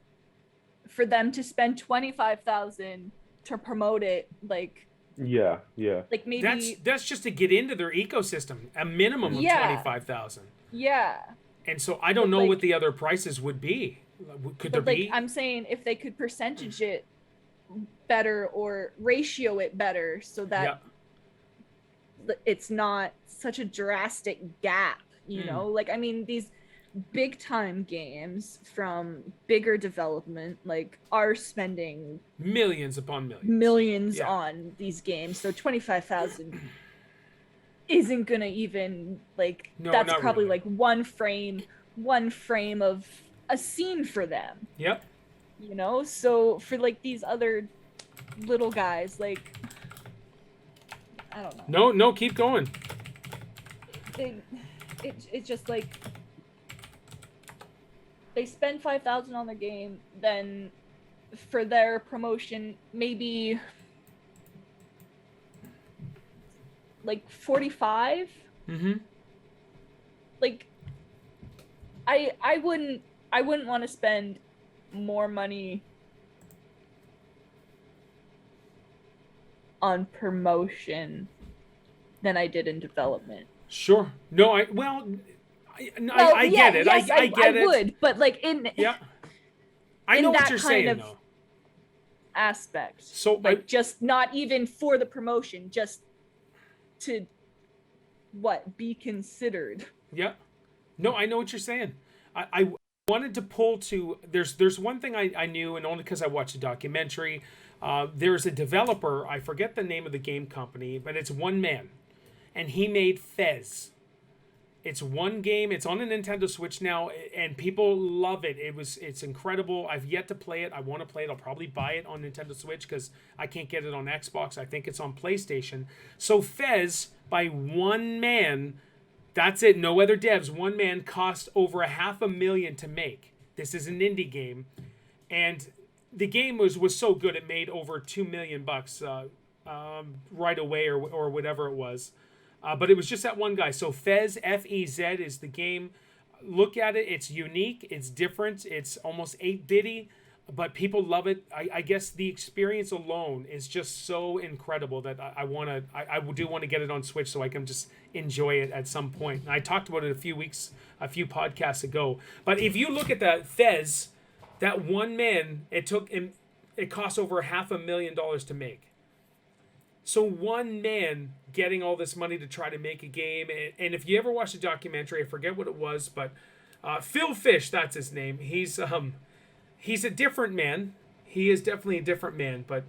Speaker 2: for them to spend $25,000 to promote it, like
Speaker 3: Yeah.
Speaker 2: like maybe
Speaker 1: That's just to get into their ecosystem. A minimum of
Speaker 2: Yeah.
Speaker 1: 25,000.
Speaker 2: yeah.
Speaker 1: And so I don't
Speaker 2: But,
Speaker 1: know
Speaker 2: like-
Speaker 1: what the other prices would be. Could there
Speaker 2: But like
Speaker 1: be?
Speaker 2: I'm saying, if they could percentage it better or ratio it better so
Speaker 1: Yeah.
Speaker 2: that it's not such a drastic gap, like I mean these big time games from bigger development like are spending
Speaker 1: Millions upon millions.
Speaker 2: millions
Speaker 1: Yeah.
Speaker 2: on these games, so 25,000 isn't gonna even like
Speaker 1: No,
Speaker 2: that's
Speaker 1: not
Speaker 2: probably
Speaker 1: really.
Speaker 2: like one frame of a scene for them,
Speaker 1: Yep.
Speaker 2: so for like these other little guys, like I don't know,
Speaker 1: No, keep going.
Speaker 2: it's just like they spend 5,000 on their game, then for their promotion maybe like 45.
Speaker 1: Mm-hmm.
Speaker 2: Like I wouldn't want to spend more money on promotion than I did in development.
Speaker 1: Sure. No, I get it.
Speaker 2: Yes,
Speaker 1: I get it.
Speaker 2: would, but like in
Speaker 1: Yeah. I
Speaker 2: in
Speaker 1: know what
Speaker 2: that
Speaker 1: you're
Speaker 2: kind
Speaker 1: saying,
Speaker 2: of
Speaker 1: though.
Speaker 2: aspect.
Speaker 1: So,
Speaker 2: like just not even for the promotion, just to be considered.
Speaker 1: Yeah. No, I know what you're saying. I wanted to pull to there's one thing I knew, and only because I watched a documentary. There's a developer, I forget the name of the game company, but it's one man, and he made Fez. It's one game. It's on a Nintendo Switch now, and people love it. It's incredible. I've yet to play it. I want to play it. I'll probably buy it on Nintendo Switch because I can't get it on Xbox. I think it's on PlayStation. So Fez, by one man, that's it. No other devs. One man cost over $500,000 to make. This is an indie game, and the game was so good it made over $2 million right away or whatever it was. But it was just that one guy. So Fez, F-E-Z is the game. Look at it. It's unique. It's different. It's almost 8-bitty, but people love it. I guess the experience alone is just so incredible that I do want to get it on Switch so I can just enjoy it at some point. And I talked about it a few podcasts ago. But if you look at that Fez, that one man, it cost over $500,000 to make. So one man getting all this money to try to make a game, and if you ever watched the documentary, I forget what it was, but Phil Fish, that's his name. He's a different man. He is definitely a different man, but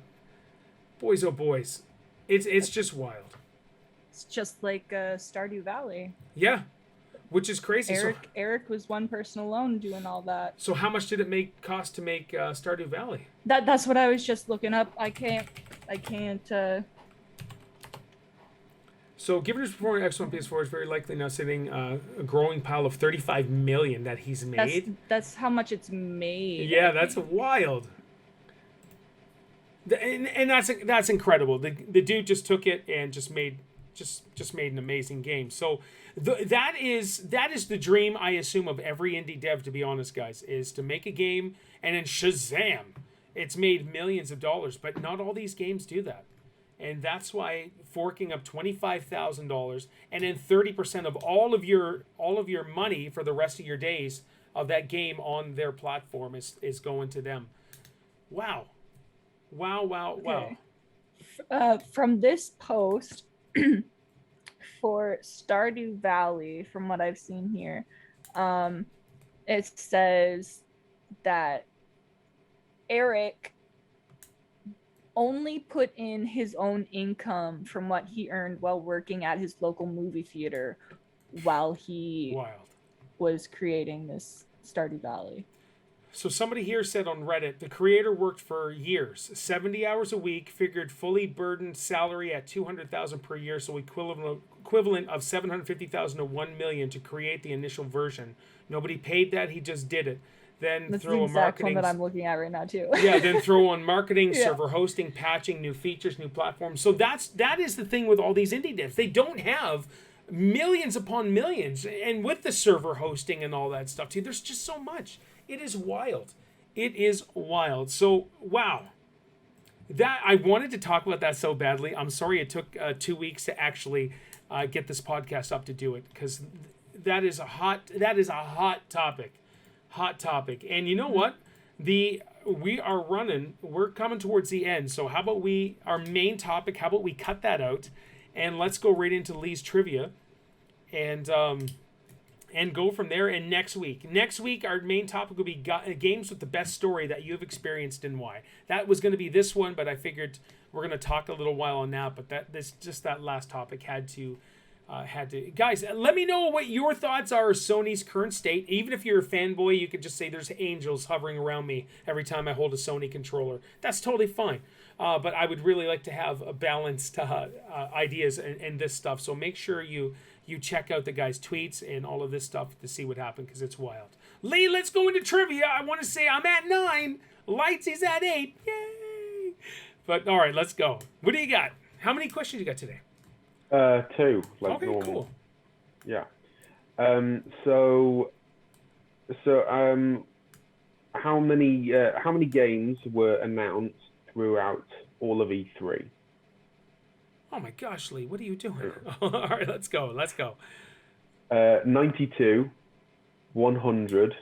Speaker 1: boys oh boys, it's just wild.
Speaker 2: It's just like Stardew Valley.
Speaker 1: Yeah, which is crazy.
Speaker 2: Eric was one person alone doing all that.
Speaker 1: So how much did it cost to make Stardew Valley?
Speaker 2: That's what I was just looking up. I can't.
Speaker 1: So, given his performance on PS4 is very likely now sitting a growing pile of $35 million that he's made.
Speaker 2: That's how much it's made.
Speaker 1: Yeah, that's wild. And that's incredible. The dude just took it and just made an amazing game. So that is the dream, I assume, of every indie dev, to be honest, guys, is to make a game and then Shazam, it's made millions of dollars. But not all these games do that. And that's why forking up $25,000 and then 30% of all of your money for the rest of your days of that game on their platform is going to them. Wow.
Speaker 2: Okay. From this post for Stardew Valley, from what I've seen here, it says that Eric only put in his own income from what he earned while working at his local movie theater while he was creating this Stardew Valley.
Speaker 1: So somebody here said on Reddit, the creator worked for years, 70 hours a week, figured fully burdened salary at $200,000 per year, so equivalent of $750,000 to $1 million to create the initial version. Nobody paid that, he just did it. Then
Speaker 2: that's
Speaker 1: throw
Speaker 2: the exact
Speaker 1: marketing
Speaker 2: one that I'm looking at right now too.
Speaker 1: Yeah, then throw on marketing, server hosting, patching, new features, new platforms. So that is the thing with all these indie devs. They don't have millions upon millions, and with the server hosting and all that stuff too, there's just so much. It is wild. It is wild. So wow, that I wanted to talk about that so badly. I'm sorry it took 2 weeks to actually get this podcast up to do it, because that is a hot topic. Hot topic. And you know what? We're coming towards the end. So how about our main topic, how about we cut that out and let's go right into Lee's trivia and go from there. And next week our main topic will be games with the best story that you've experienced and why. That was going to be this one, but I figured we're going to talk a little while on that, but that last topic had to guys, let me know what your thoughts are of Sony's current state. Even if you're a fanboy, you could just say there's angels hovering around me every time I hold a Sony controller. That's totally fine. But I would really like to have a balanced ideas and this stuff. So make sure you check out the guys' tweets and all of this stuff to see what happened, because it's wild. Lee, let's go into trivia. I want to say I'm at 9. Lightsy's at 8. Yay! But all right, let's go. What do you got? How many questions you got today?
Speaker 3: 2, like
Speaker 1: okay,
Speaker 3: normal.
Speaker 1: Cool.
Speaker 3: Yeah. So how many games were announced throughout all of E3?
Speaker 1: Oh my gosh, Lee, what are you doing? All right, let's go.
Speaker 3: 92, 100,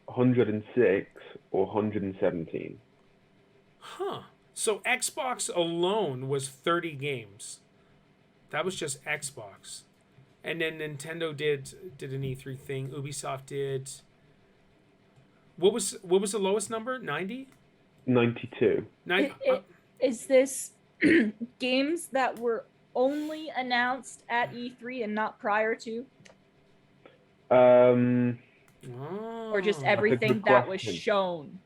Speaker 3: 106, or 117.
Speaker 1: Huh. So Xbox alone was 30 games. That was just Xbox. And then Nintendo did an E3 thing. Ubisoft did. What was the lowest number? 90?
Speaker 3: 92.
Speaker 2: Is this games that were only announced at E3 and not prior to? Or just everything that was shown?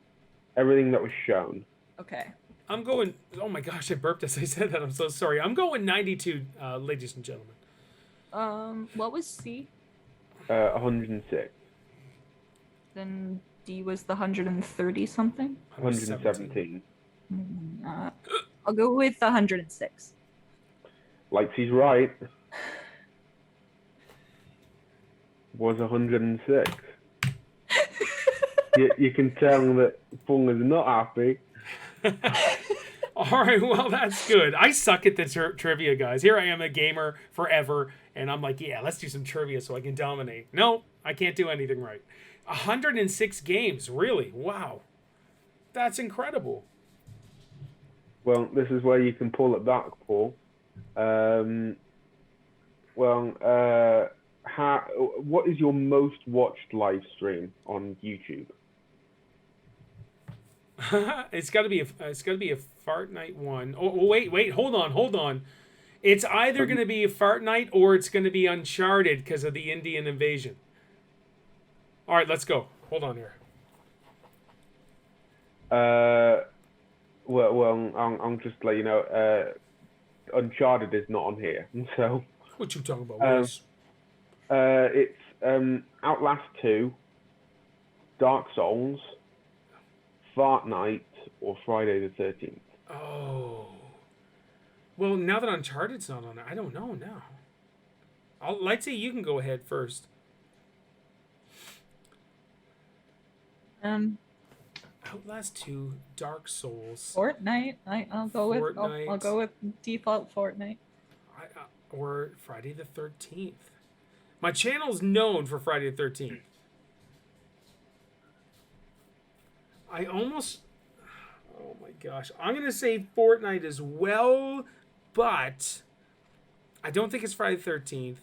Speaker 2: Everything that was shown. Okay.
Speaker 1: I'm going... Oh my gosh, I burped as I said that. I'm so sorry. I'm going 92, ladies and gentlemen.
Speaker 2: What was C?
Speaker 3: 106.
Speaker 2: Then D was the 130 something?
Speaker 3: 117.
Speaker 2: I'll go with 106.
Speaker 3: Lightsy's right. Was 106. You can tell that Fung is not happy.
Speaker 1: All right, well, that's good. I suck at the trivia, guys. Here I am, a gamer forever, and I'm like, yeah, let's do some trivia so I can dominate. No, I can't do anything right. 106 games, really? Wow. That's incredible.
Speaker 3: Well, this is where you can pull it back, Paul. What is your most watched live stream on YouTube?
Speaker 1: It's got to be a Fortnite one. Oh, wait, hold on. It's either going to be a Fortnite or it's going to be Uncharted because of the Indian invasion. All right, let's go. Hold on here.
Speaker 3: I'm just let you know. Uncharted is not on here, so.
Speaker 1: What you talking about?
Speaker 3: It's Outlast 2, Dark Souls, Fortnite, or Friday the 13th.
Speaker 1: Oh. Well, now that Uncharted's not on it, I don't know now. Lightsy, you can go ahead first. Outlast 2, Dark Souls.
Speaker 2: Fortnite. I'll go with.
Speaker 1: Fortnite.
Speaker 2: I'll go with default Fortnite.
Speaker 1: Or Friday the 13th. My channel's known for Friday the 13th. I almost... Oh my gosh. I'm going to say Fortnite as well, but I don't think it's Friday the 13th.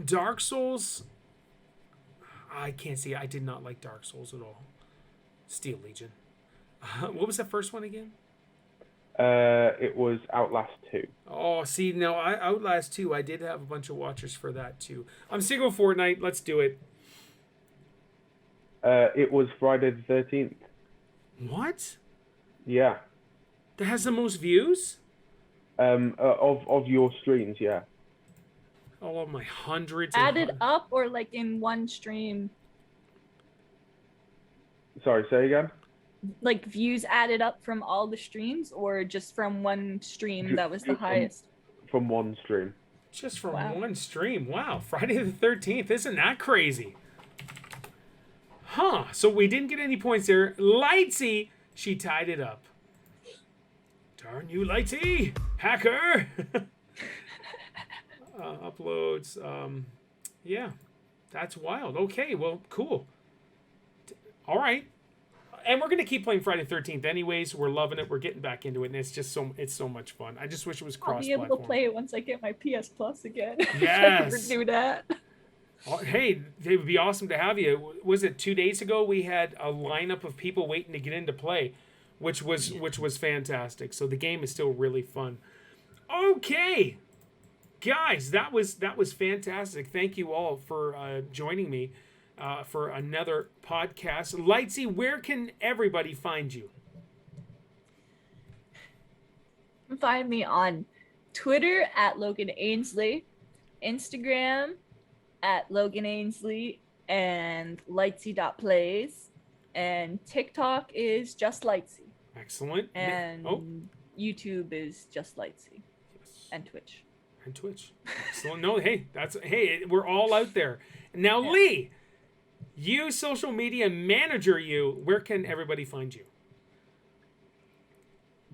Speaker 1: Dark Souls... I can't see. I did not like Dark Souls at all. Steel Legion. What was the first one again?
Speaker 3: It was Outlast 2.
Speaker 1: Oh, see, now Outlast 2, I did have a bunch of watchers for that too. I'm single Fortnite. Let's do it.
Speaker 3: It was Friday the 13th.
Speaker 1: What?
Speaker 3: Yeah.
Speaker 1: That has the most views?
Speaker 3: Of your streams, yeah.
Speaker 1: All of my hundreds.
Speaker 2: Added up or like in one stream?
Speaker 3: Sorry, say again?
Speaker 2: Like views added up from all the streams or just from one stream that was the highest?
Speaker 3: From one stream.
Speaker 1: Just from one stream. Wow. Friday the 13th. Isn't that crazy? Huh. So we didn't get any points there. Lightsy, she tied it up. Darn you, Lightsy. Hacker. Uploads. Yeah. That's wild. Okay. Well, cool. All right. And we're gonna keep playing Friday the 13th anyways. We're loving it. We're getting back into it, and it's just so much fun. I just wish it was cross-platform.
Speaker 2: I'll be able to play it once I get my PS Plus again.
Speaker 1: Yes.
Speaker 2: I can do that.
Speaker 1: Oh, hey, it would be awesome to have you. Was it 2 days ago we had a lineup of people waiting to get into play, which was fantastic. So the game is still really fun. Okay, guys, that was fantastic. Thank you all for joining me. For another podcast. Lightsy, where can everybody find you?
Speaker 2: You can find me on Twitter at Logan Ainsley, Instagram at Logan Ainsley, and Lightsy.plays, and TikTok is just Lightsy.
Speaker 1: Excellent.
Speaker 2: And YouTube is just Lightsy.
Speaker 1: Yes.
Speaker 2: And Twitch.
Speaker 1: Excellent. No, hey, we're all out there. Now, yeah. Lee, you social media manager, where can everybody find you?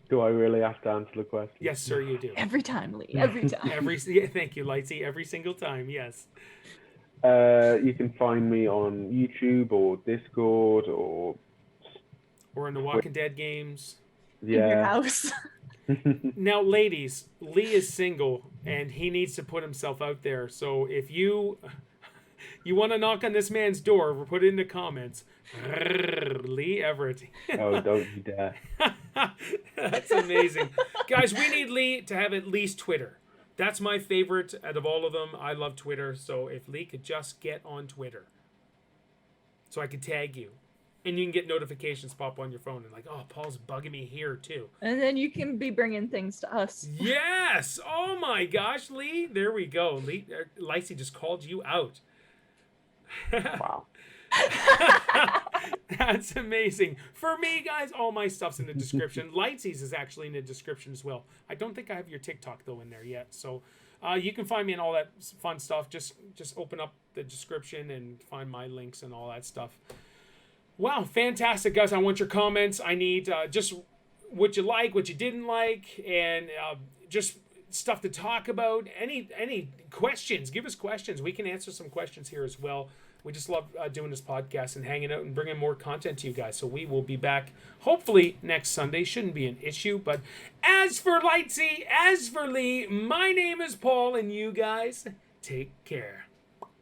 Speaker 3: Do I really have to answer the question?
Speaker 1: Yes, sir, you do.
Speaker 2: Every time, Lee. Every time.
Speaker 1: Thank you, Lightsy. Every single time, yes.
Speaker 3: You can find me on YouTube or Discord or
Speaker 1: in the Walking Dead games.
Speaker 3: Yeah.
Speaker 2: In your house.
Speaker 1: Now, ladies, Lee is single and he needs to put himself out there. So if you want to knock on this man's door, or put it in the comments. Lee Everett.
Speaker 3: Oh, don't you dare.
Speaker 1: That's amazing. Guys, we need Lee to have at least Twitter. That's my favorite out of all of them. I love Twitter. So if Lee could just get on Twitter so I could tag you. And you can get notifications pop on your phone and like, oh, Paul's bugging me here too.
Speaker 2: And then you can be bringing things to us.
Speaker 1: Yes. Oh my gosh, Lee. There we go. Lee, Lightsy just called you out.
Speaker 3: Wow.
Speaker 1: That's amazing. For me, guys, all my stuff's in the description. Lightsy's is actually in the description as well. I don't think I have your TikTok, though, in there yet. So you can find me in all that fun stuff. Just open up the description and find my links and all that stuff. Wow, fantastic, guys. I want your comments. I need just what you like, what you didn't like, and just stuff to talk about. Any questions, give us questions. We can answer some questions here as well. We just love doing this podcast and hanging out and bringing more content to you guys. So we will be back hopefully next Sunday. Shouldn't be an issue. But as for Lightsy, as for Lee, my name is Paul, and you guys take care.